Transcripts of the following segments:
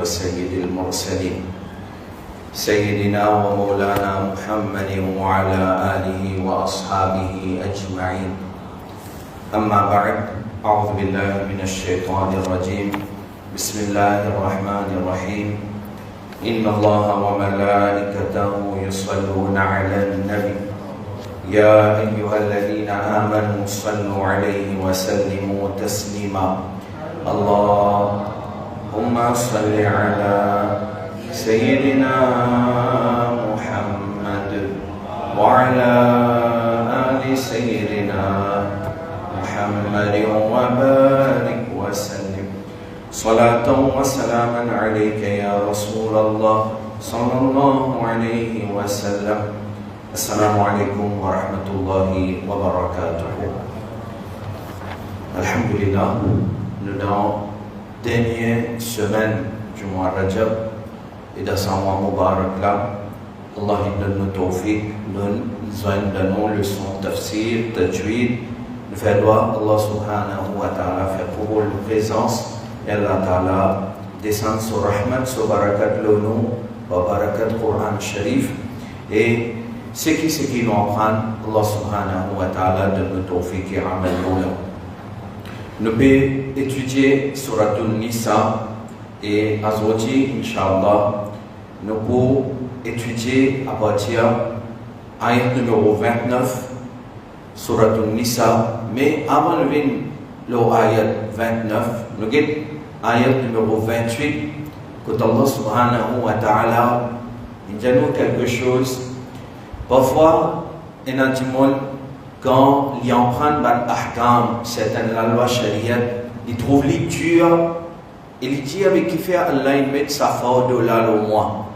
وسيد المرسلين سيدنا ومولانا محمد وعلى آله وأصحابه أجمعين. أما بعد، أعوذ بالله من الشيطان الرجيم. بسم الله الرحمن الرحيم. إن الله وملائكته يصلون على النبي يا أيها الذين آمنوا صلوا عليه وسلموا تسليما. اللهم صل على سيدنا محمد وعلى آل سيدنا محمد وبارك وسلم صلاة وسلاما عليك يا رسول الله صلى الله عليه وسلم. Assalamu alaikum wa rahmatullahi wa barakatuh. Alhamdulillah, nous dans la dernière semaine du mois Rajab et dans ce mois Mubarak là, Allah donne nous tawfiq, nous donnons le son tafsir, tajwid, nous faisons Allah subhanahu wa ta'ala fait pour la présence et Allah ta'ala descend sur rahmat, sur barakat l'onu, wa barakat Quran Sharif et ce qui nous apprend, Allah subhanahu wa ta'ala de nous tawfiq et amal moula. Nous pouvons étudier Suratul Nisa et Azwati, Inch'Allah. Nous pouvons étudier à partir de ayat numéro 29, Suratul Nisa. Mais avant de venir l'ayat 29, nous avons ayat numéro 28, que Allah subhanahu wa ta'ala nous dit quelque chose. Parfois, il y a des gens quand ils empruntent les ahkam, certaines la loi sharia, ils trouvent les durs et ils disent avec qui fait Allah, il met sa force de là au mois.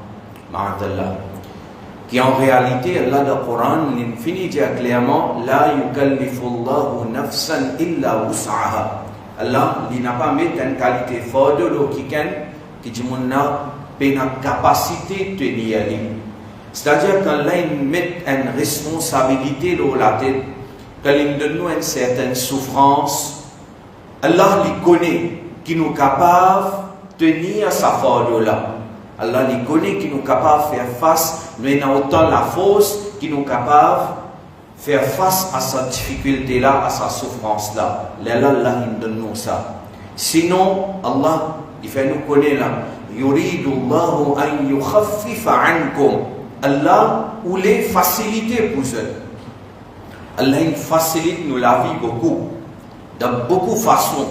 Ma'adallah. Qui en réalité, Allah dans le Coran, il finit de dire clairement La yukallifullahu nafsan illa wus'aha. Allah, il n'a pas mis une qualité forte de l'eau qui dit mon a une capacité de tenir à lui. C'est-à-dire qu'Allah met une responsabilité dans la tête, qu'il donne nous une certaine souffrance. Allah les connaît, qui nous est capable de tenir sa force là. Allah les connaît, qui nous est capable de faire face, nous avons autant la force, qui nous est capable de faire face à sa difficulté là, à sa souffrance là. Allah donne nous ça. Sinon, Allah, il fait nous connaître là. Yuridu Allahu an yukhaffifa ankum. Allah voulait faciliter pour eux. Allah facilite nous la vie beaucoup, de beaucoup de façons.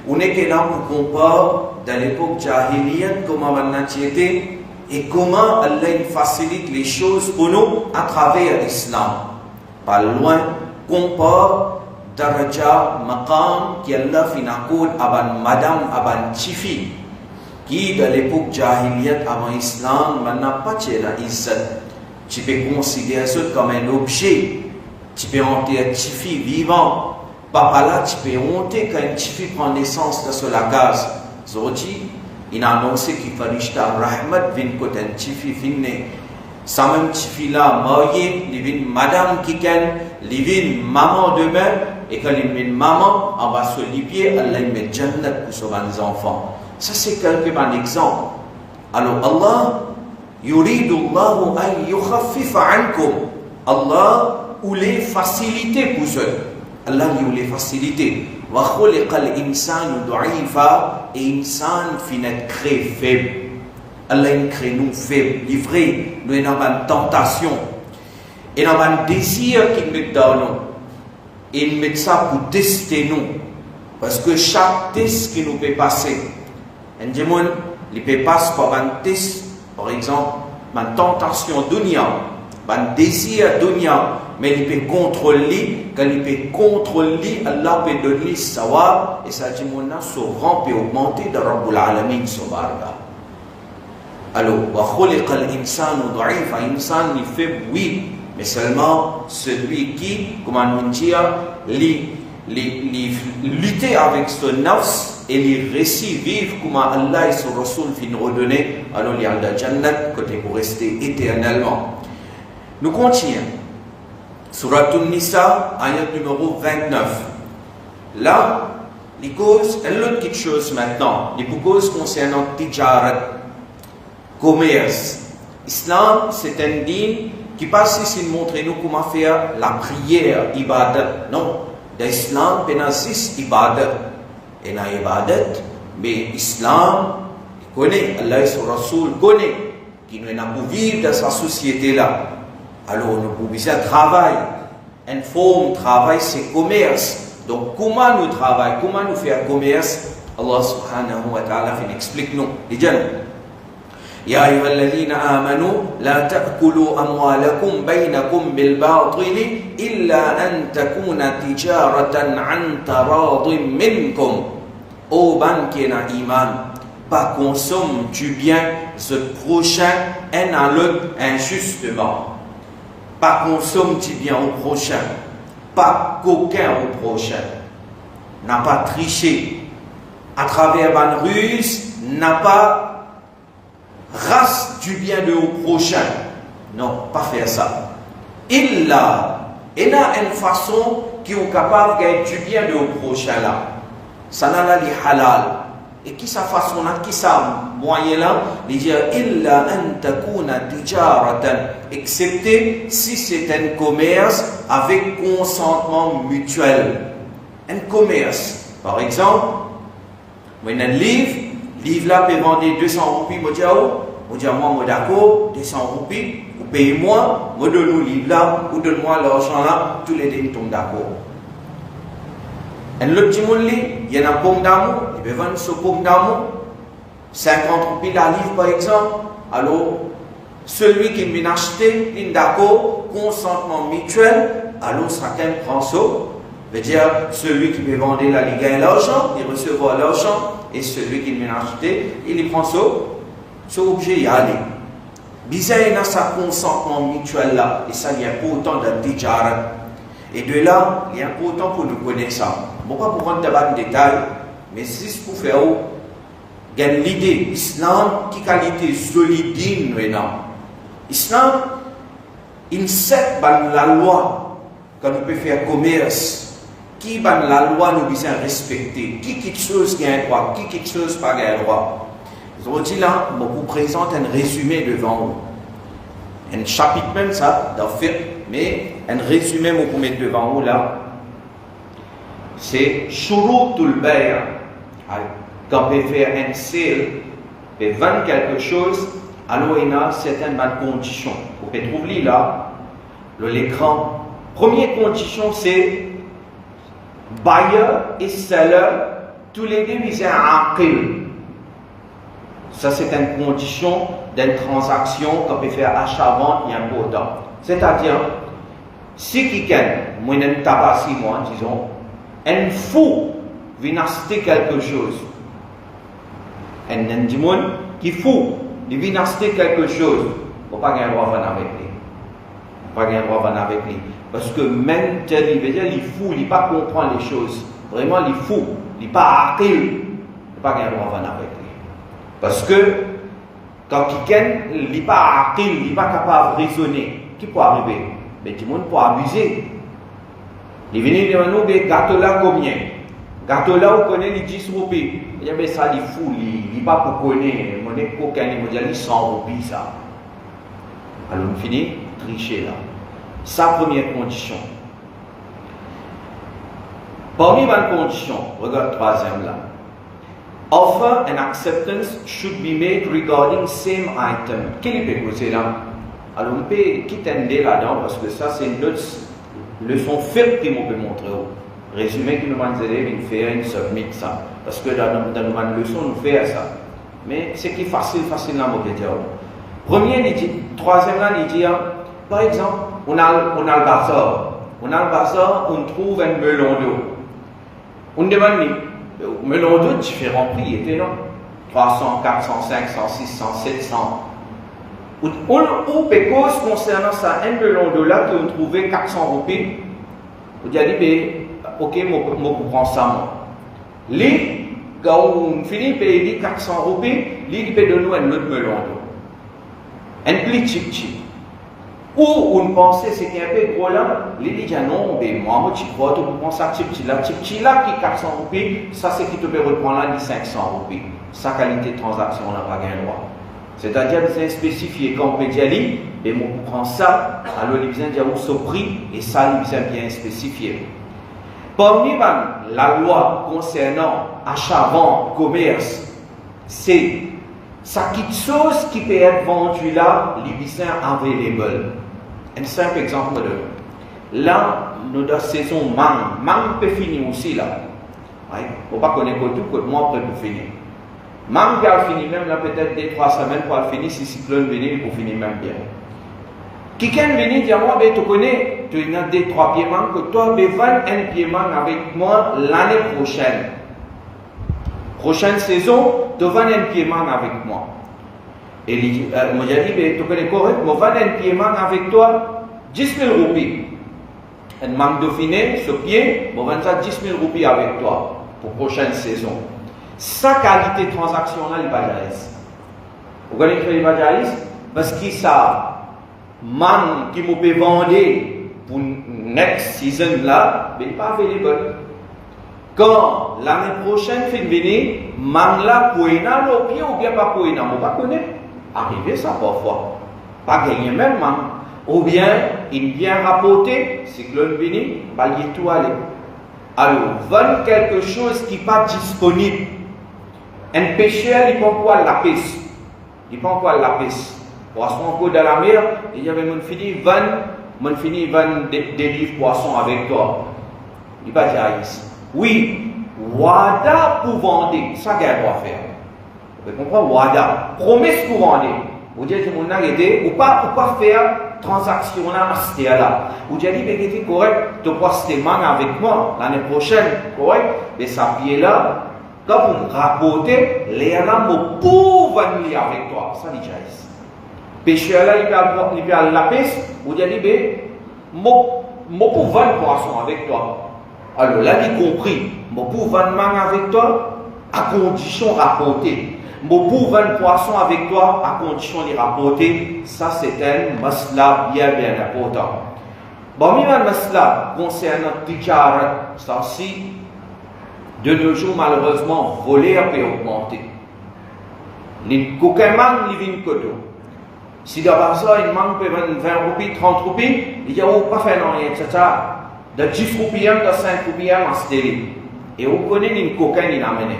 On est que là pour comparer dans l'époque jahilienne comment on était et comment Allah facilite les choses pour nous à travers l'islam. Pas loin, compare daraja, maqam qui Allah fait n'accord avant madame, avant chifi. Qui dans l'époque jahiliyat avant l'islam n'a pas de izzat. Tu peux considérer ça comme un objet. Tu peux honter un chifi vivant. Papa là, tu peux honter quand un chifi prend naissance dans la case. Zodi, il a annoncé qu'il fallait que rahmat vienne quand un chifi finne. Ça même chifi là, marié, il vient madame qui ken, il vient maman demain, et quand il vient maman, on va se lier, Allah met jannat pour sauver les enfants. Ça c'est un exemple. Alors Allah, yuridu Allahu an yukhaffifa ankum. Allah voulait faciliter pour eux. Allah voulait faciliter. Wa khuliqal insanu du'ifa, et insan finit créé faible. Allah crée nous faibles, livrés, nous avons une tentation. Et nous avons un désir qu'il met dans nous. Et il met ça pour tester nous. Parce que chaque test qui nous peut passer, il peut passer par un test, par exemple, une tentation dunya, un désir dunya, mais il peut contrôler, quand il peut contrôler, Allah peut donner sawab, et ça dit mon souvent peut augmenter de Rabbul Alamin subhanahu. Alors, wa khuliqal insanu da'ifa, insan il fait oui, mais seulement celui qui, comment on dit, lutter avec son nafs et les récits vivent comment Allah et son Rasoul finissent redonner, alors il y a le Jannat côté pour rester éternellement. Nous continuons. Suratul Nisa, ayat numéro 29. Là, les causes, elle a autre chose maintenant. Les causes concernant Tijarat, commerce. Islam, c'est un dîme qui passe ici montrer nous comment faire la prière, ibadat. Non, dans l'islam, il y a 6 ibadat. Et dans l'ibadat, mais l'islam, il connaît, Allah et son Rasoul connaît, qui nous a pour vivre dans sa société là. Alors, nous pouvons travailler. Une forme de travail, c'est commerce. Donc, comment nous travaillons, comment nous faisons commerce? Allah subhanahu wa ta'ala explique nous. Il dit, يا أيها الذين آمنوا لا تأكلوا أموالكم بينكم بالباطل إلا أن تكون تجارة عن تراض منكم. Ô ban qui n'a iman, pas consomme du bien ce prochain un à l'autre injustement. Pas consomme du bien au prochain, pas coquin au prochain. N'a pas triché à travers ban ruse, n'a pas race du bien de au prochain. Non, pas faire ça. Il a une façon qui est capable de gagner du bien de au prochain là. Ça n'a pas de halal. Et qui sa façon là, qui sa moyen là, il dit illa an takuna tijaratan, excepté si c'est un commerce avec consentement mutuel. Un commerce, par exemple, on a un livre là peut vendre 200 roupies, moi moi d'accord, 200 roupies, vous payez moi, moi donne le livre là, ou donne-moi l'argent là, tous les deux tombent d'accord. Un autre petit monde, il y a une pomme d'amour, il peut vendre ce pomme d'amour, 50 roupies la livre par exemple. Alors, celui qui vient acheter, il est d'accord, consentement mutuel, alors chacun prend ça. Veut dire, celui qui peut vendre là, il gagne l'argent, il recevra l'argent, et celui qui vient acheter, il prend ça, c'est obligé d'y aller. Bizarre, il y a sa consentement mutuel là, et ça, il y a important de tijara. Et de là, il est important pour nous connaître ça. Bon, pas pour rentrer dans les détails, mais c'est pour faire gagner l'idée. Islam, qui qualité solide, non. Islam, il sait la loi, quand nous pouvons faire commerce. Qui ban la loi nous besoin respecter? Qui quelque chose qui a un droit? Qui quelque chose pas un droit? Je dis là, je vous présente un résumé devant vous. Un chapitre même ça, d'en fait, mais un résumé que vous mettre devant vous là. C'est Shurutul Bay'. Quand vous faire un sale, vous vendre quelque chose, alors il y a certaines conditions. Vous pouvez trouver là, l'écran. Première condition, c'est buyer et seller, tous les deux ils ont un aqil. Ça c'est une condition d'une transaction qu'on peut faire achat-vente et important. C'est-à-dire, si quelqu'un, moi je tabac moi, disons, un fou vient acheter quelque chose. Un monde qui est fou, il vient acheter quelque chose. Il ne faut pas gagner le droit de vendre avec lui. Il ne faut pas gagner le droit de vendre avec lui. Parce que même tel, il veut dire, il est fou, il ne pas comprendre les choses. Vraiment, il est fou, il n'est pas aqil. Il ne pas gagner le droit de vendre avec lui. Parce que quand quelqu'un n'est pas aqil, il n'est pas capable de raisonner, qui peut arriver? Mais tout le monde peut abuser. Il vient dire nous, mais gâteau là combien? Gâteau là, vous connaissez les 10 roupies. Il dit, mais ça, il est fou, il n'est pas pour connaître. Mon coquin, il dit, 100 roupies, ça. Alors, on finit, tricher là. Sa première condition. Parmi les conditions, regarde troisième là. Offer and acceptance should be made regarding same item. Quel est le côté là? Alors, on peut quitter là-dedans parce que ça, c'est une autre leçon faite que on peut montrer. Résumé que nous allons élèves faire une submit ça. Parce que dans nos leçons, nous faisons ça. Mais c'est qui est facile là, on peut dire. Premier, troisième là, il dit, par exemple, on a le bazar. On a le bazar, on trouve un melon d'eau. On demande, melon d'eau, différents prix, était non? 300, 400, 500, 600, 700. Ou pécose concernant ça, un melon d'eau là, qu'on trouvait 400 roupies. On dit, mais, ok, moi, prends ça, moi. Lui, quand on finit de payer 400 roupies, lui, il peut donner un autre melon d'eau. Un plus cheap. Ou on pensait c'est qu'il y a un peu gros là, il dit non, mais moi tu crois, tu prends ça petit là qui est 400 roupies, ça c'est qui te peut reprendre là, 500 roupies. Sa qualité de transaction, on n'a pas gagné droit. C'est-à-dire, ils ont spécifié quand on peut dire, et on prend ça, alors ils ont dit au prix, et ça, ils ont bien spécifié. Parmi la loi concernant achat, vente, commerce, c'est ça quelque chose qui peut être vendu là, les sont available. Un simple exemple de là, nous avons saison mangue peut finir aussi là. Il ne faut pas connaître tout, que moi peut finir. Mangue peut finir même là peut-être 2-3 semaines pour finir, si cyclone venir pour finir même bien. Quelqu'un vient dire moi, tu connais, tu as 2-3 pieds mangue, que toi, tu vas vendre un pied mangue avec moi l'année prochaine. Prochaine saison, tu vas vendre un pied mangue avec moi. Et moi j'ai dit, tu connais correct, je vais vendre un pied mangue avec toi 10 000 roupies. Un mangue de finir, ce pied, je vais vendre ça 10 000 roupies avec toi pour prochaine saison. Sa qualité de transaction là, il va jaillir. Vous connaissez ce qu'il va jaillir? Parce que ça. Man qui peut vendre pour next season là, mais pas available. Quand l'année prochaine fin venir, man là pour ina le pied ou bien pas pour ina, on pas connaître. Arriver ça parfois, pas gagner même man. Ou bien il vient rapporter, cyclone venu, balayer tout aller. Alors vendre quelque chose qui n'est pas disponible. Un pêcheur il prend quoi la pêche, il prend quoi la pêche. Poisson encore dans la mer, il y avait mon fini vendre des livres poissons avec toi. Il va dire oui, Wada pour vendre, ça qu'il doit faire. Vous comprenez? Wada, promesse pour vendre. Vous dites que mon arrêté, ou pas faire transaction là, acheter là. Vous dites que c'est correct, tu peux acheter man avec moi l'année prochaine, correct? Mais ça pied là, quand vous rapportez, les là, pour vendre avec toi. Ça dit jaïs. Pêcheur là, il peut aller la pêche, vous dites, je pour vendre poisson avec toi. Alors là, il compris, je pour vendre mangue avec toi, à condition de rapporter. Je pour vendre poisson avec toi, à condition de rapporter. Ça, c'est un masla bien important. Bon, il y a un masla concernant Tijarat, ça aussi, de nos jours, malheureusement, voler a pu augmenter. Les coquins ils viennent coteau. Si d'abord ça, il manque 20 roupies, 30 roupies, il dit, oh, pas faire rien, etc. De 10 roupies, de 5 roupies, en stérile. Et vous connaissez une coquin, il a amené.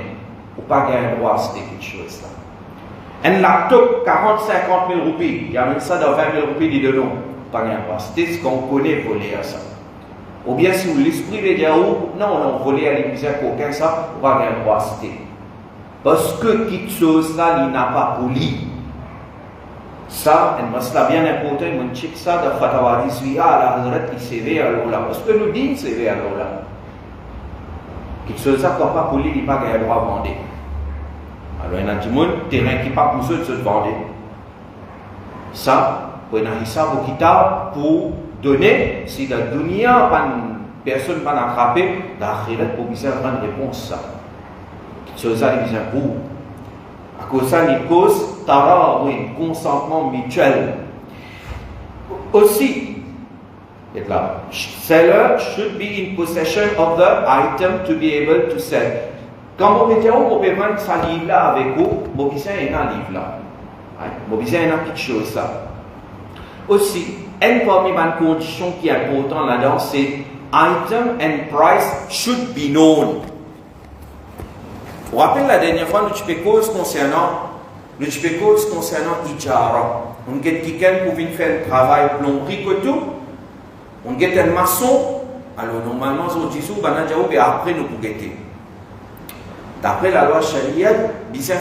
Vous pas gagner droit à c'était quelque chose là. Un laptop, 40-50 000 roupies, il amène ça dans 20 000 roupies, il dit non, pas gagner droit. C'était ce qu'on connaît voler à ça. Ou bien si vous l'esprit veut dire, oh, non, on voler à l'église coquin, ça, vous pas gagner droit à c'était. Parce que quelque chose là, il n'a pas poli. Ça, c'est bien important, on check ça de Fatawari Suya à la Hazrat, il CV à l'eau là. Parce que nous disons CV à l'eau là. Quelque chose ça, quand pas poli, il n'a pas gagné droit à vendre. Alors, il y a des gens terrain qui pas poussé de se vendre. Ça, pour un histoire au kitab pour donner, si la dunia, personne ne va attraper, l'akhirat pour bien rendre réponse ça. Quelque chose ça, il vient pour. À cause de ça, il cause tara, oui, consentement mutuel. Aussi, seller should be in possession of the item to be able to sell. Quand vous dites, vous pouvez vendre ce livre là avec vous, vous avez un livre là. Vous avez une petite chose là. Aussi, une parmi les conditions qui est importante là-dedans, c'est item and price should be known. Vous vous rappelez la dernière fois, nous avons cause concernant Ijara. On a quelqu'un qui vient faire un travail plomberie que tout. On a un maçon. Alors normalement, on dit ça, et après nous pouvons guetter. D'après la loi Sharia, bien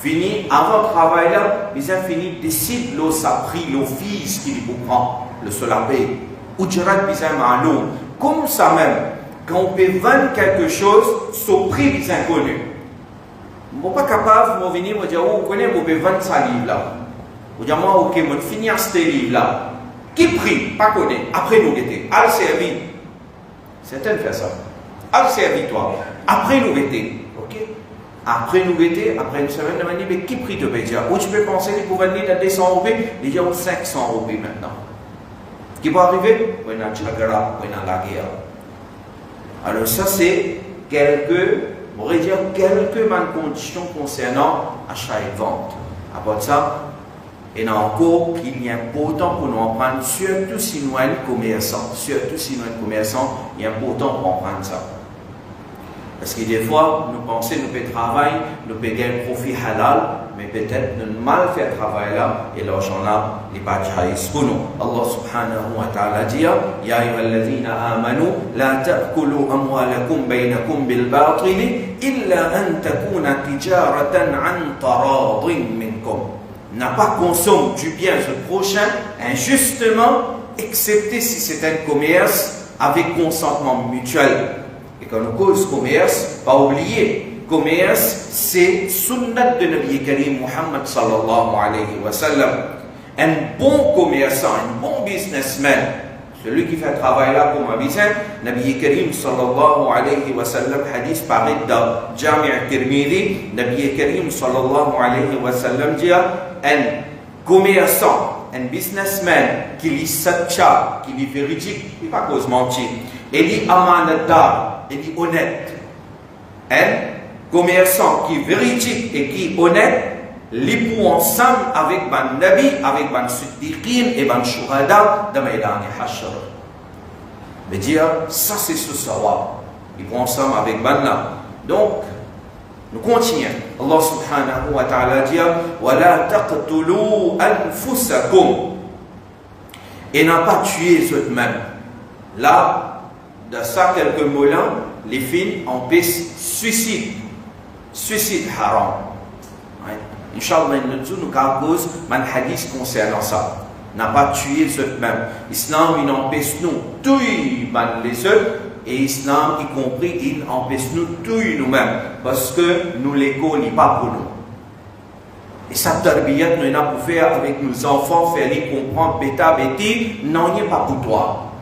fini avant le travail là, bien fini décide le prix, le fils qu'il vous prend, le solabé. Ou dirait bien malou. Comme ça même. Quand on peut vendre quelque chose, son prix est inconnu. Je ne suis pas capable de venir me dire, oh, vous connaissez, vous pouvez vendre ce livre-là. Vous dites, moi, ok, je vais finir ce livre-là. Qui prix? Pas connu. Après nous guetter. Al servi. Certains font ça. Al servi toi. Après nous guetter. Ok? Après nous guetter, après une semaine, on m'a dit, mais qui prix te paye? Ou tu peux penser qu'il peut venir à 200 roupies, il y a 500 roupies maintenant. Qui va arriver? On a Chagara, on a la guerre. Alors ça c'est quelques conditions concernant achat et vente. À part ça, il y a encore qu'il est important pour nous apprendre, surtout si nous sommes commerçants. Surtout si nous sommes commerçants, il est important pour apprendre ça. Parce que des fois, nous pensons que nous pouvons travailler, nous pouvons gagner un profit halal, mais peut-être nous mal faire travail là, et l'argent là, il n'est pas jaïs pour nous. Allah subhanahu wa ta'ala dit, Ya ayyuhalladhina amanu, la ta'kulu amwalakum baynakum bil batili, illa an takuna tijaratan an taradin minkum. N'a pas consommé du bien du prochain injustement, excepté si c'est un commerce avec consentement mutuel. Et quand on cause commerce, pas oublier, commerce c'est sunnat de Nabi Karim Muhammad sallallahu alayhi wa sallam. Un bon commerçant, un bon businessman, celui qui fait un travail là pour un business, Nabi Karim sallallahu alayhi wa sallam, hadith parlé dans Jami' al-Tirmidhi, Nabi Karim sallallahu alayhi wa sallam dit, un commerçant, un businessman qui lit satcha, qui lit véridique, il ne pas cause mentir, et lit amanadar, et qui est honnête. Un commerçant qui est véridique et qui est honnête, l'époux ensemble avec ban Nabi, avec ban Siddiqin et ban Shuhada de Maïdan et Hashar. Mais dire, ça c'est ce savoir. Ils vont ensemble avec ban là. Donc, nous continuons. Allah subhanahu wa ta'ala dit, وَلَا تَقْتُلُوا أَنفُسَكُمْ. Et n'a pas tué eux-mêmes. Là, de ça, quelques mots là, les films empêchent suicide. Suicide haram. Inch'Allah, nous cause un hadith concernant ça. N'a pas tué eux-mêmes. Islam, il empêche nous tout les eux, et Islam, y compris, il empêche nous tout nous-mêmes. Parce que nous l'écho n'est pas pour nous. Et ça, tarbiyat, nous avons pour faire avec nos enfants, faire les comprendre, bêta, bêti, non, il n'est pas pour toi.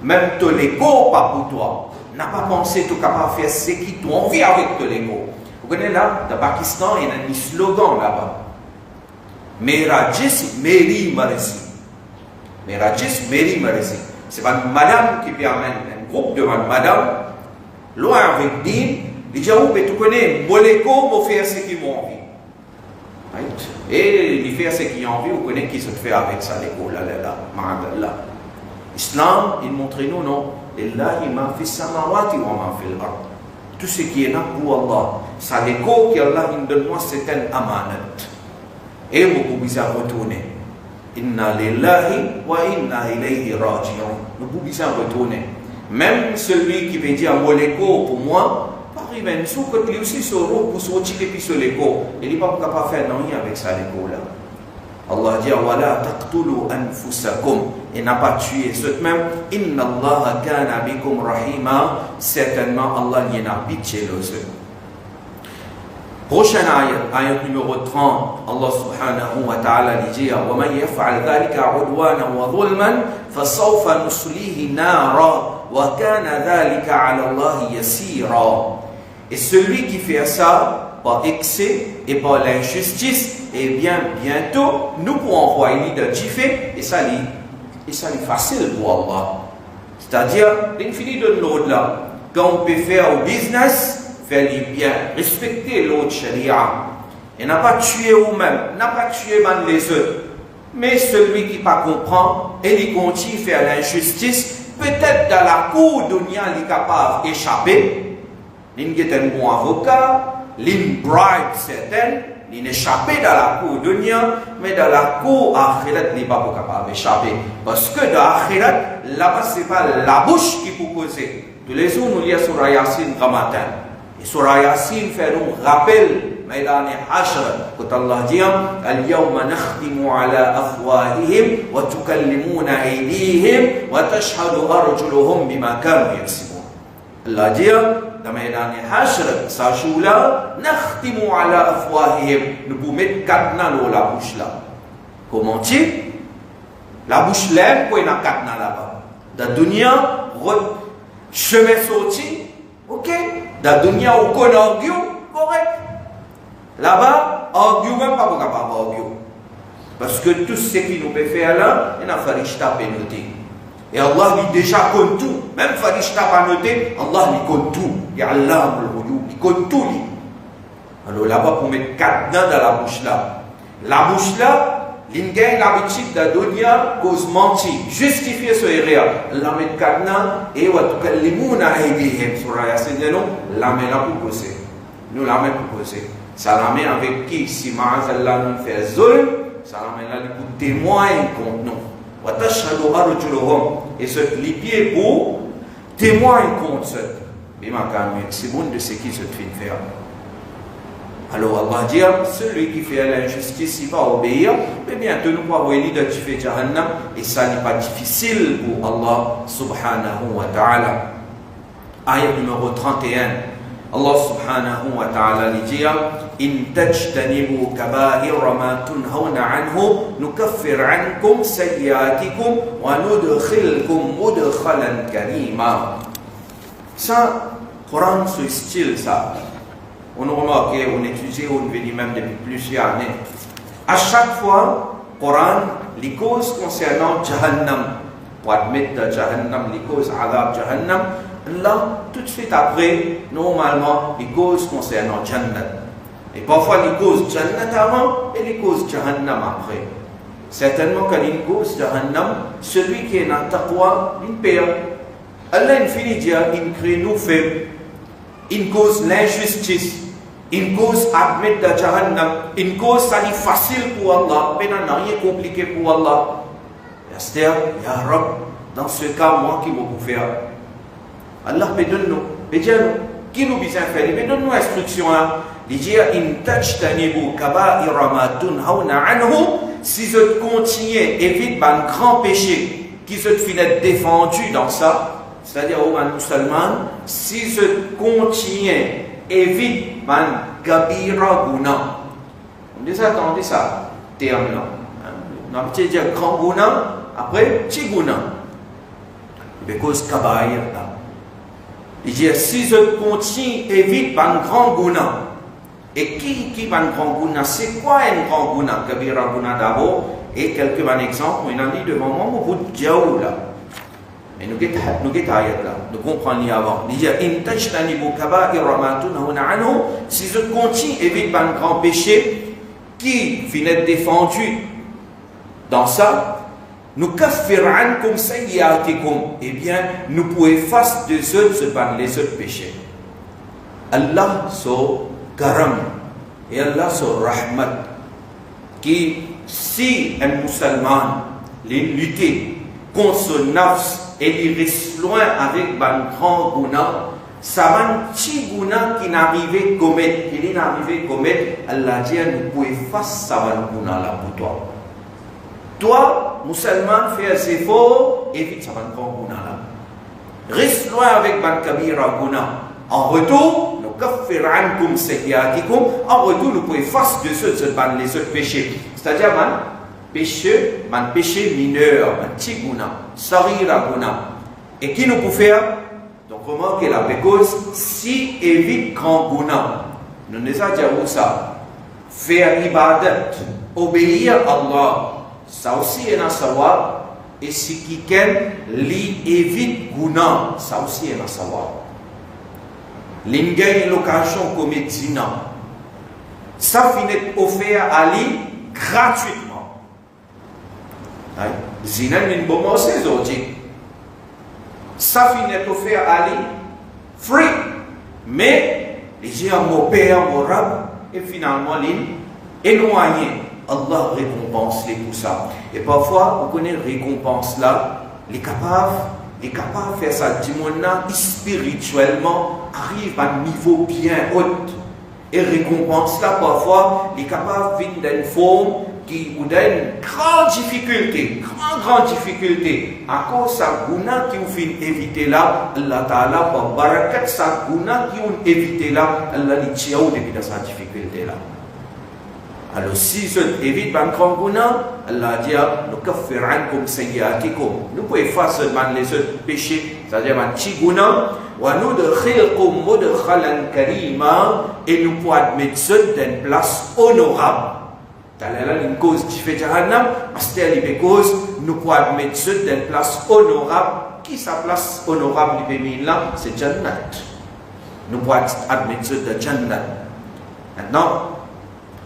Même ton ego, pas pour toi. N'a pas pensé que tu es capable de faire ce qui tu as envie avec ton ego. Vous connaissez là, dans le Pakistan, il y a un slogan là-bas. Merajis, Meri Maresi. Merajis, Meri Maresi. C'est pas une madame qui peut amener un groupe de madame, loin avec Din, il dit, oh, mais tu connais, mon ego, moi faire ce qui m'a envie. Right? Et il fait ce qu'il a envie, vous connaissez qui se fait avec ça, l'ego, là, là. Islam, il montre nous, non. Tout ce qui est là pour Allah. Ça l'écho qu'Allah nous donne, c'est un amanat. Et vous pouvez retourner. Inna lillahi wa inna ilayhi raji'un. Nous pouvons retourner. Même celui qui veut dire moi l'écho pour moi, pareil, même sous que lui aussi sur l'eau pour sortir et puis sur l'écho. Il n'est pas capable de faire rien avec ça l'écho là. Allah dit wala taqtulu anfusakum, et n'a pas tué eux-mêmes. Inna Allah kana bikum rahima, certainement Allah y en a pitié les eux. Prochaine ayat numéro 30, Allah subhanahu wa ta'ala dit wa man yaf'al dhalika 'udwanan wa dhulman fasawfa nuslihi nara wa kana dhalika 'ala Allah yasira. Et celui qui fait ça par excès et par l'injustice, et bien bientôt nous pourrons envoyer de Jifé, et ça est facile pour Allah. C'est-à-dire l'infini de l'autre là, quand on peut faire au business, faire les biens, respecter l'autre sharia, et n'a pas tué vous-même, n'a pas tué man les autres, mais celui qui pas comprend et il continue à faire l'injustice, peut-être dans la cour dunya il est capable d'échapper. Il est un bon avocat, il bribe certaines, il échappé dans la cour dunya, mais dans la cour akhirat il n'est pas capable d'échapper. Parce que dans akhirat, là-bas ce n'est pas la bouche qui peut causer. Tous les jours nous lisons sur Yasin grand matin. Et sur Yasin fait un rappel, Maïdan Hashr, quand Allah dit Al-yawma nakhtimu ala afwahihim wa tukallimuna aydihim wa tashhadu arjuluhum bima kanu yaksibun. Allah dit dans Maïdan Hashr, ça joue là, nakhtimu ala afwahihim, nous pouvons mettre cadenas dans la bouche là. Comment dire? La bouche lève pour y avoir cadenas là-bas. Dans dunya, chemin sorti, ok? Dans dunya, on connaît argue, correct? Là-bas, argue même pas capable d'arguer. Parce que tout ce qui nous peut faire là, il a fallu taper noter. Et Allah lui déjà compte tout. Même fallu taper noter, Allah lui compte tout. Et Allah il compte tout. Alors là-bas, pour mettre cadenas dans la bouche là. La bouche là, l'ingay l'habitude de dunya cause mentir, justifier ce héréa. La met kadna et wa tukallimuna aydihim sur Yasin non, la met là pour causer. Nous la met pour causer. Ça la met avec qui si ma'azallah nous fait zulm, ça la met là pour témoigner contre nous. Wa tashhadu arjuluhum et ce les pieds pour témoigner contre ce. C'est bon de ce qui se fait faire. Alors Allah dit, celui qui fait l'injustice, il va obéir, mais bientôt nous pouvons voir l'idée de fait Jahannam, et ça n'est pas difficile pour Allah subhanahu wa ta'ala. Ayat numéro 31. Allah subhanahu wa ta'ala dit, In tajtanibu kaba'ira ma tunhawna anhu, nukaffir ankum sayyatikum, wa nudkhilkum mudkhalan karima. Ça, Coran, ce style, ça. On a remarqué, on étudie, on vient même depuis plusieurs années. À chaque fois, Coran, les causes concernant Jahannam, pour admettre Jahannam, les causes Adab Jahannam, là, tout de suite après, normalement, les causes concernant Jannat. Et parfois, les causes Jannat avant et les causes Jahannam après. Certainement, quand il y a une cause Jahannam, celui qui est dans le taqwa, il perd. Allah, il finit de dire, il crée nous fait, il cause l'injustice. Une cause admettre de Jahannam, une cause ça est facile pour Allah, mais n'a rien compliqué pour Allah. C'est-à-dire, Ya Rab, dans ce cas, moi qui vais vous faire. Allah me donne-nous, mais dis-nous, qui nous besoin faire, mais donne-nous l'instruction là. Il dit, In tajtanibu kaba'ira ma tunhawna anhu, si je continue, évite un grand péché, qui se finit défendu dans ça, c'est-à-dire, au musulman, si je continue, évite man kabira guna. On dit ça, attendez ça, terme là. On a dit grand guna, après petit guna. Because kabair là. Il dit si je continue, évite man grand guna. Et qui man grand guna? C'est quoi un grand guna? Kabira guna d'abord. Et quelques exemples, on a dit devant moi, au bout de Diaou là. Et nous comprenons avant. Il dit In tajtanibu kaba'ira ma tunhawna anhu, si je continue évite un grand péché qui finit défendu dans ça, nous kaffir ankum sayyatikum, eh bien nous pouvons effacer de les autres péchés. Allah so karam et Allah so rahmat qui si un musulman les lutter contre son nafs et il reste loin avec un grand guna, ça va un petit guna qui n'arrivait à commettre, il n'arrivait à commettre, Allah dit, nous pouvons faire ça va un guna là pour toi. Toi, musulman, fais un effort, évite ça va un grand guna là. Reste loin avec un kabira guna. En retour, nous kaffir ankum sayyatikum, en retour, nous pouvons faire les autres péchés. C'est-à-dire, péché mineur, un petit guna, sarira guna. Et qui nous peut faire? Donc remarquez la cause, si évite grand guna, nous ne savons pas où ça. Faire ibadat, obéir à Allah, ça aussi est un savoir. Et si quelqu'un li évite guna, ça aussi est un savoir. L'ingay l'occasion commet zina. Ça finit offert à lui gratuitement. Zina n'est pas bon, c'est aujourd'hui. Ça finit offert à lui free. Mais les gens mon père, mon rab, et finalement, il est éloigné. Allah récompense les pour ça. Et parfois, on connaît la récompense là, les capables de faire ça, spirituellement, arrive à un niveau bien haut. Et récompense là, parfois, les capables viennent d'une forme qui ou d'une grande difficulté, à cause de sa guna qui vous fait éviter là, Allah Ta'ala, par barakat sa guna qui vous éviter là, Allah li tchiaou depuis dans sa difficulté là. Alors si je évite un grand guna, Allah dit, nous kaffir ankum sayyatikum. Nous pouvons faire seulement les autres péchés, c'est-à-dire un petit guna, wa nudkhilkum mudkhalan karima, et nous pouvons admettre ceux d'une place honorable. Là, une cause qui fait Jahannam, c'est une cause, nous pouvons admettre ceux d'une place honorable. Qui sa place honorable, là, c'est Jannat. Nous pouvons admettre ceux de Jannat. Maintenant,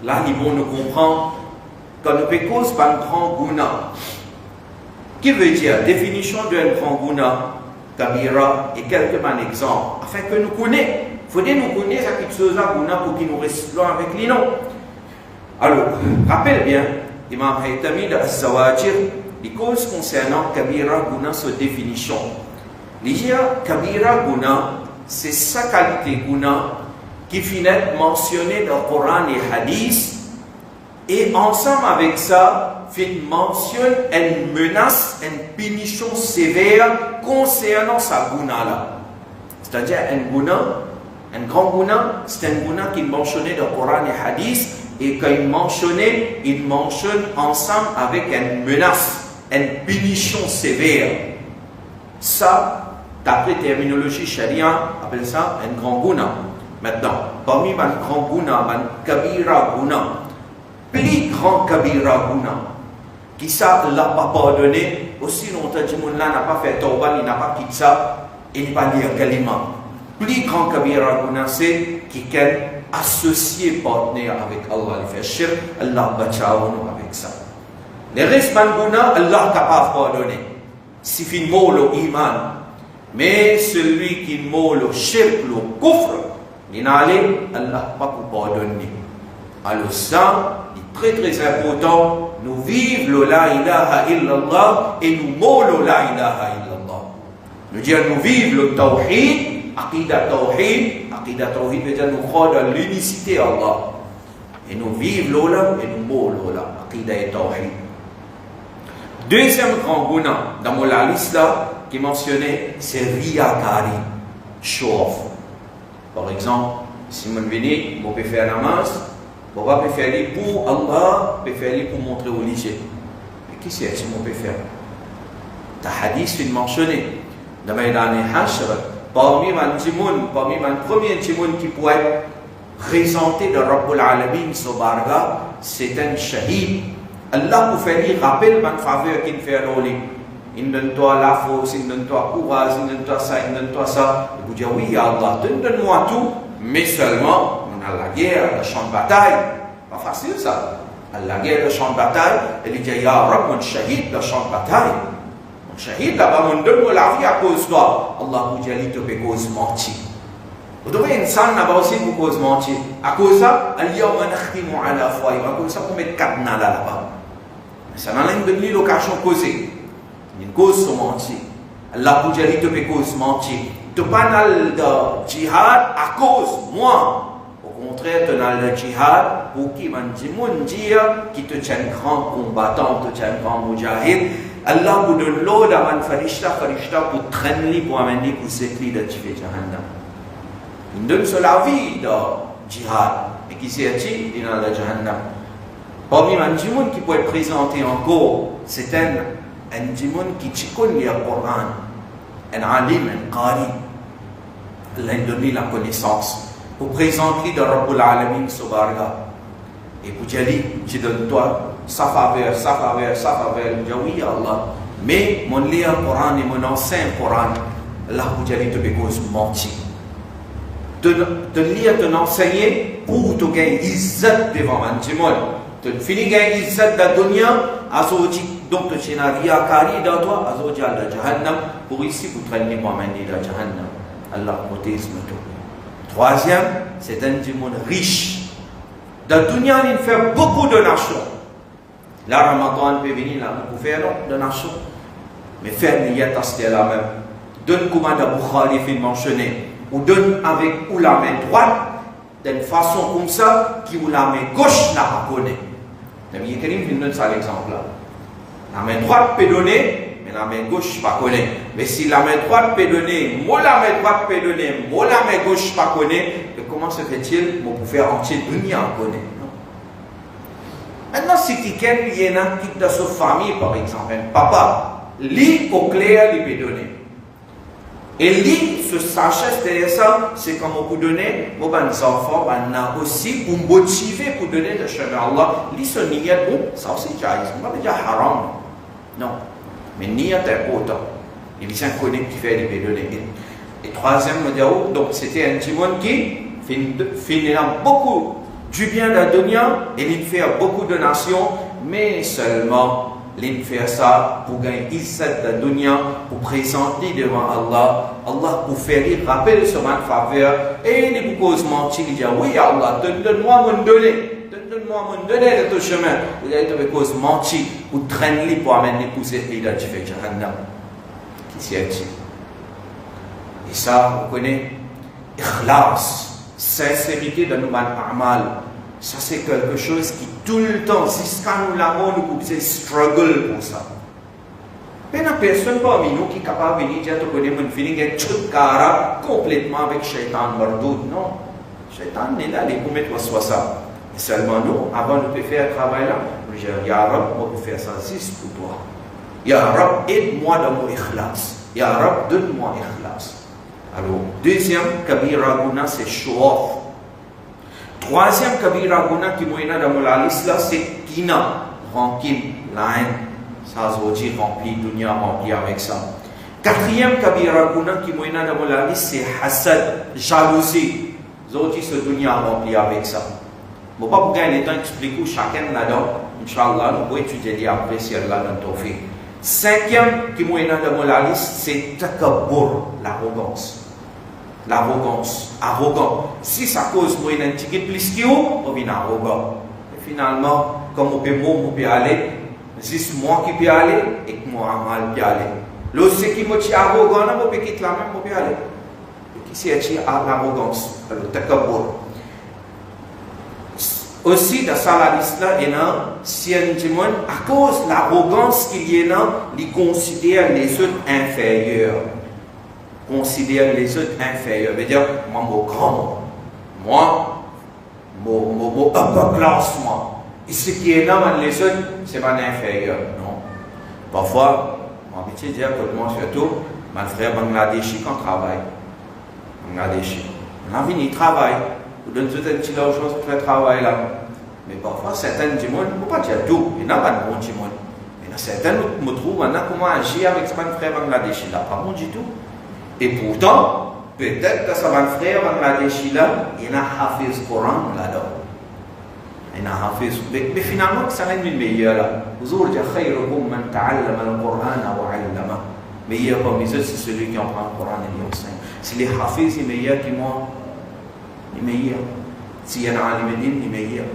là, ils vont nous comprendre quand nous pécose par un grand guna. Qui veut dire, définition d'un grand guna, kabira, et quelques exemples, afin que nous connaissions. Il faudrait nous connaître quelque chose à guna pour qu'il nous reste là avec les noms. Alors, rappelle bien, Imam Haytami de As-Sawajir, les causes concernant kabira guna sa définition. L'idée kabira guna, c'est sa qualité guna qui finit mentionnée dans le Coran et Hadith, et ensemble avec ça, mentionne une menace, une punition sévère concernant sa guna-là. C'est-à-dire un guna, un grand guna, c'est un guna qui est mentionné dans le Coran et Hadith, et quand il mentionne ensemble avec une menace, une punition sévère. Ça, d'après terminologie sharia, appelle ça un grand guna. Maintenant, parmi les grands guna, les kabira guna, plus grand kabira guna, qui ça l'a pas pardonné, aussi longtemps que le n'a pas fait tawbah, il n'a pas quitté ça, il n'a pas dit kalima. Plus grand kabira guna, c'est qui est associé, partenaire avec Allah, il fait shirk, Allah bacha'ounu avec ça. Les restes guna, Allah n'est pas pardonné. Si fin mot le iman, mais celui qui mot le shirk, le kufr, il n'a pas pardonné. Alors ça, il est très très important, nous vivons la ilaha illallah et nous moulons la ilaha illallah. Nous disons nous vivons le tawhid, aqidah tawhid veut dire nous croire dans l'unicité Allah. Et nous vivons l'olam et nous moulons l'olam, aqidah et tawhid. Deuxième grand guna dans mon liste là, qui est mentionné, c'est riyakari, show off. Par exemple, si je viens, je peux faire namaz, je peux faire pour Allah, je peux faire pour montrer au lycée. Mais qui c'est que je peux faire? Le hadith est mentionné. Dans les derniers Hashr, parmi les premiers timoun qui pourrait présenter le Rabbul Alamin sur Barga, c'est un shahid. Allah peut faire rappel de faveur qu'il fait à l'oli. Il donne-toi la force, il donne-toi courage, il donne-toi ça, il donne-toi ça. Il vous dit oui, Allah, donne-moi tout, mais seulement, on a la guerre, le champ de bataille. Pas facile ça. La guerre, le champ de bataille, il dit Ya Rab, mon shahid, le champ de bataille. Mon shahid, là-bas, mon donne-moi la vie à cause de toi. Allah vous dit, il te fait cause mentir. Vous devez une salle là-bas aussi pour cause mentir. À cause de ça, il y a un akhtimu ala fouaï. À cause de ça, pour mettre 4 nala là-bas. Ça n'a rien de l'occasion de causer. Une cause sur mentir. Allah vous dit, il te fait cause mentir. Tu n'as pas de djihad à cause moi. Au contraire, tu as le djihad pour qui man dire qui te tient grand combattant, te tient grand mujahid. Allah vous donne l'eau d'un farishta pour traîner pour amener pour s'éclairer de tuer Jahannam. Il donne sur la vie de djihad. Et qui s'est dit, il a le Jahannam. Parmi les gens qui peut être présenté encore, c'est un djimoun qui connaît le Coran, un alim, un qari. Allah donne la connaissance pour présenter le Rabbul Alamin sur Barga. Et pour dire, je donne toi sa faveur, je dis oui Allah. Mais mon lire le Coran et mon ancien Coran, Allah vous dit te cause mentir. De lire, de l'enseigner pour te gagner izzat devant un djimoun. Tu finis gagner izzat dans la dunya, donc tu n'as rien carré dans toi, tu as le Jahannam, pour ici vous traîner pour amener le Jahannam. Allah protège tout. Troisième, c'est un djimoun riche. Dans la dunya, il fait beaucoup de donations. Là, Ramadan peut venir là, pour faire de donations. Mais faire niyat c'était la même. Donne comme à Bukhari fait mentionner, ou donne avec ou la main droite, d'une façon comme ça, qui ou la main gauche n'a pas connu. Nabi Karim vient donner ça l'exemple là. La main droite peut donner, mais la main gauche pas connaît. Mais si la main droite peut donner, moi la main droite peut donner, moi la main gauche pas connaît, comment se fait-il pour faire entier dunya connaît? Maintenant, si quelqu'un y en a qui dans sa famille, par exemple, un papa, lui au clair, il peut donner. Et lui, ce sagesse derrière ça, c'est comme on peut donner aux enfants, on a aussi pour motiver pour donner le chemin à Allah. Lui, ce niyat, bon, ça aussi, c'est pas déjà haram. Non. Mais niyat est important. Il vient connaître qui fait les donner. Et troisième, donc c'était un timon qui fait beaucoup du bien de la dunya et il fait beaucoup de nations, mais seulement l'in fait ça pour gagner izzat de dunya, pour présenter devant Allah, Allah pour faire rappel sur ma faveur, et il pour cause mentir, il dit oui Allah, donne-moi mon donné, donne-moi mon donné de ton chemin, il a été cause mentir, pour traîner pour amener pousser et là tu fais Jahannam, qui s'y est. Et ça, vous connaissez, ikhlas, sincérité de nos amal. Ça, c'est quelque chose qui, tout le temps, jusqu'à nous l'avons, nous pouvons struggle pour ça. Mais il n'y a personne parmi nous qui est capable de venir dire que mon feeling est tout cara complètement avec Shaitan Mardoud. Non. Shaitan est là, il peut mettre soit ça. Et seulement nous, avant de faire ce travail-là, nous disons, Ya Rab, on peut faire ça juste pour toi. Ya Rab, aide-moi dans mon ikhlas. Ya Rab, donne-moi ikhlas. Alors, deuxième kabira guna, c'est show-off. Troisième kabira guna qui m'a dans mon liste là, c'est kina, rancune, haine. Ça, Zodi rempli, dunya rempli avec ça. Quatrième kabira guna qui m'a dans mon liste, c'est hasad, jalousie. Zodi ce dunya rempli avec ça. Je ne vais pas vous gagner le temps d'expliquer chacun là-dedans. Inch'Allah, nous pouvons étudier après si Allah nous tawfiq. Cinquième qui m'a dans mon liste, c'est takabbur, l'arrogance. L'arrogance, arrogant. Si ça cause moi un petit peu plus que vous, on vient arrogant. Et finalement, comme on peut aller, c'est moi qui peux aller et que moi mal peut aller. L'autre c'est qui me arrogant, on peut quitter la même, on peut aller. Qui c'est l'arrogance, le takabbur. Aussi dans sa liste là, il y a si un démon à cause de l'arrogance qu'il y a, il considère les autres inférieurs. Considère les autres inférieurs. Veut dire, moi, mon grand, moi, mon upper class, moi. Et ce qui est là, les autres, c'est mon inférieur. Non. Parfois, mon habitude de dire que moi, surtout, mon frère Bangladeshi, quand il travaille, Bangladeshi, on a fini, il travaille. Vous donnez tout un petit argent pour faire travail là. Mais parfois, certains du monde, il ne faut pas dire tout. Il n'y a pas de bon du monde. Il y en a certains qui me trouvent, on a comment agir avec son frère Bangladeshi là. Pas bon du tout. Et pourtant, peut-être que son frère Bangladeshi là, il y a un Hafiz Coran là-dedans. Il y a un Hafiz. Mais finalement, ça n'est pas meilleur là. Vous avez dit, khayrukum man ta'allama al-Qur'an wa 'allama. Meilleur parmi eux, c'est celui qui apprend le Coran et l'enseigne. Si les Hafiz sont meilleurs que moi, il est meilleur. Si il y a un alimedine, il est meilleur.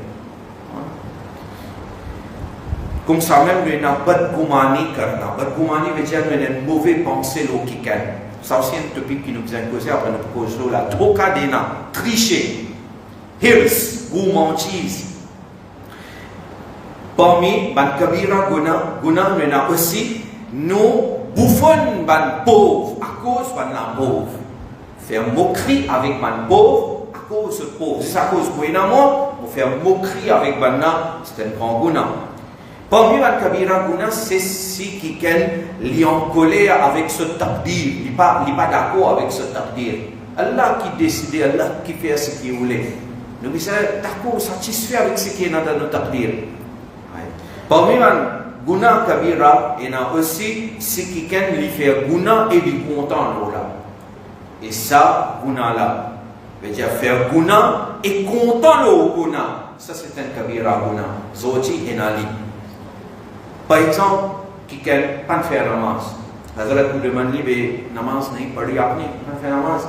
Comme ça même, il n'y a pas de goumani karna. Pas de goumani veut dire qu'il y a une mauvaise pensée au kikan. Ça aussi un topic qui nous a causé après notre cause là. Trocadena, tricher, hirs, gourmandise. Parmi ban kabira guna, il y a aussi nous bouffons ban pauvres à cause ban la pauvre. Faire moquerie avec ban pauvre à cause de pauvre. C'est à cause de moi, on fait moquerie avec ban là, c'est un grand guna. Parmi les kabira guna, c'est si quelqu'un est en colère avec ce taqdir, il n'est pas d'accord avec ce taqdir. Allah qui décide, Allah qui fait ce qu'il voulait. Nous sommes d'accord, satisfaits avec ce qui est dans notre taqdir. Parmi les guna kabira, il y a aussi si quelqu'un lui fait guna et il est content là. Et ça, guna là, veut dire faire guna et content le guna. Ça c'est un kabira guna. Zoti et nali. Par exemple, quelqu'un ne peut pas faire namaz. Hazrat nous demande, mais namaz n'est pas pari apne, pas faire namaz.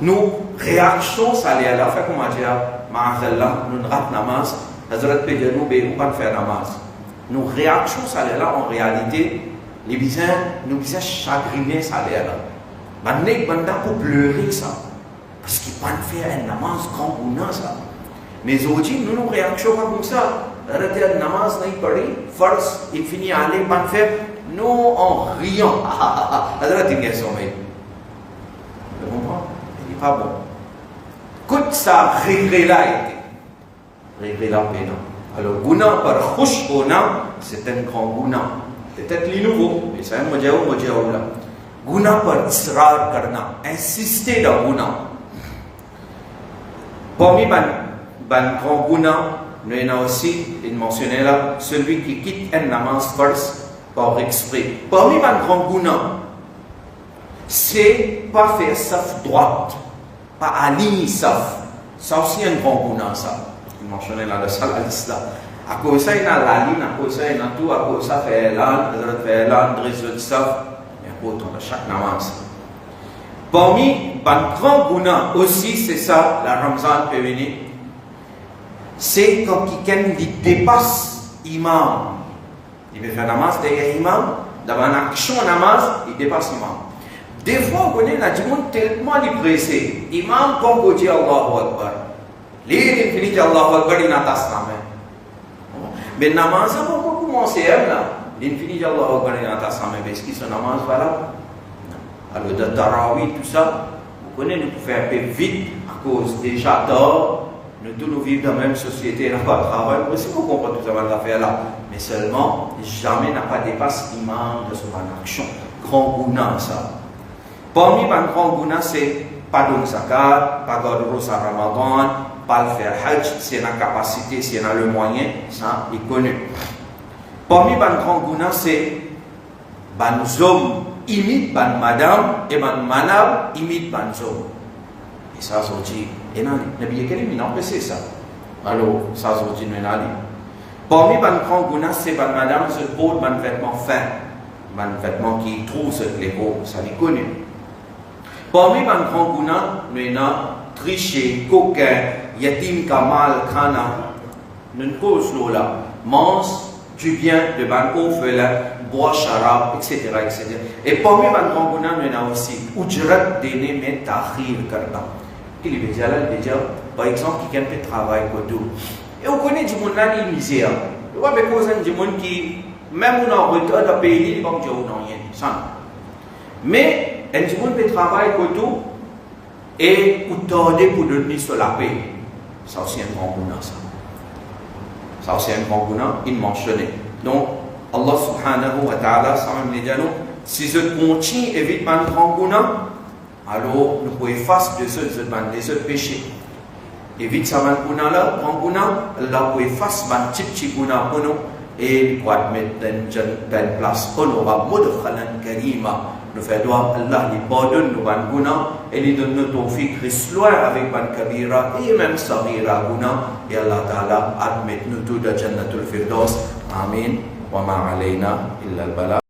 Nous, réaction, ça allait à la fin, comment dire, ma'azallah, nous rate namaz. Hazrat peut dire, nous, mais pas faire namaz. Nos réactions, ça allait là, en réalité, les bizarres, nous bizarres chagrinés, ça allait là. Maintenant, banda pour pleurer ça. Parce qu'il ne peut pas faire un namaz grand ou non, ça. Mais aujourd'hui, nous, nos réactions, pas comme ça. Arrêtez le namaz n'est pas pari, farce, il finit à aller pas faire, nous en riant. Arrêtez le sommeil. Vous comprenez? Il n'est pas bon. Quand ça réglé là été, réglé là pénal. Alors, guna par khush guna, c'est un grand guna. Peut-être les nouveaux, mais c'est un mojaou là. Guna par israr karna, insister dans guna. Parmi ban grand guna, nous y a aussi, il mentionnait là, celui qui quitte un namaz first par exprès. Parmi les grands guna, c'est pas faire saf droite, pas aligner saf. Ça aussi un grand guna, ça. Il mentionnait là, la salle à l'islam. À cause ça, il y a la ligne, à cause ça, il y a tout, à cause ça, fait l'an, résultat ça, mais à cause de chaque namaz. Parmi les grands gounas aussi, c'est ça, la Ramzan peut venir, c'est quand quelqu'un dépasse l'imam. Il veut faire namaz derrière l'imam, dans une action namaz, il dépasse l'imam. Des fois, on connaît des gens tellement pressés. Imam, quand on dit Allahu Akbar, il finit Allahu Akbar, il n'a pas de mais le namaz, on peut commencer là. Il finit Allahu Akbar, il n'a pas de est-ce que ce namaz va là? Alors, de Tarawih, tout ça, vous connaissez, nous pouvons faire un peu vite à cause déjà tard. Nous tous nous vivons dans la même société, nous n'avons pas de travail. C'est pour comprendre tout ça, affaire là. Mais seulement, jamais n'a pas dépassé l'imam de son action. Grand gouna, ça. Parmi les grands gounas, c'est pas de zakat, pas de rosa ramadan, pas le faire hajj, c'est la capacité, c'est le moyen, ça est connu. Parmi les grands gounas, c'est les hommes imitent les madame et les manab imitent les hommes. Et ça, c'est dit, et non, il n'y a pas de empêcher ça. Alors, ça, c'est dit, non, parmi les grands gounas, c'est les madame se portent des vêtements fins, des vêtements qui trouvent sur les peaux, ça est connu. Parmi les grands gounas, nous avons triché, coquin, yatim, kamal, khana. Nous avons là, mange du bien de ban orphelin, bois charab, etc., etc. Et parmi les grands gounas, nous avons aussi ujrat dene mais tahrir karna. Il veut dire, par exemple, quelqu'un peut travailler pour tout. Et on connaît du monde là, il est misère. On voit des gens qui, même on a un retard de payer, ils vont dire, non, rien. Mais, un petit monde peut travailler pour tout et pour tarder pour donner sur la paix. Ça aussi un grand gounas. Ça aussi un grand gounas, il mentionne. Donc, Allah subhanahu wa ta'ala, ça même les dit, si je continue et évite un grand gounas, alors nous pouvons effacer des autres péchés. Évite ça un gounas là, grand gounas, Allah peut effacer un petit gounas pour nous et pour mettre dans une place honorable, mudkhalan karima. Nous faisons Allah lui pardonne nos gounas et lui donne nos tawfiq, reste loin avec ban kabira et même saghira gounas et Allah Ta'ala admet nous tous dans Jannatul Firdaus. Amin. Wa ma alayna illa al-bala.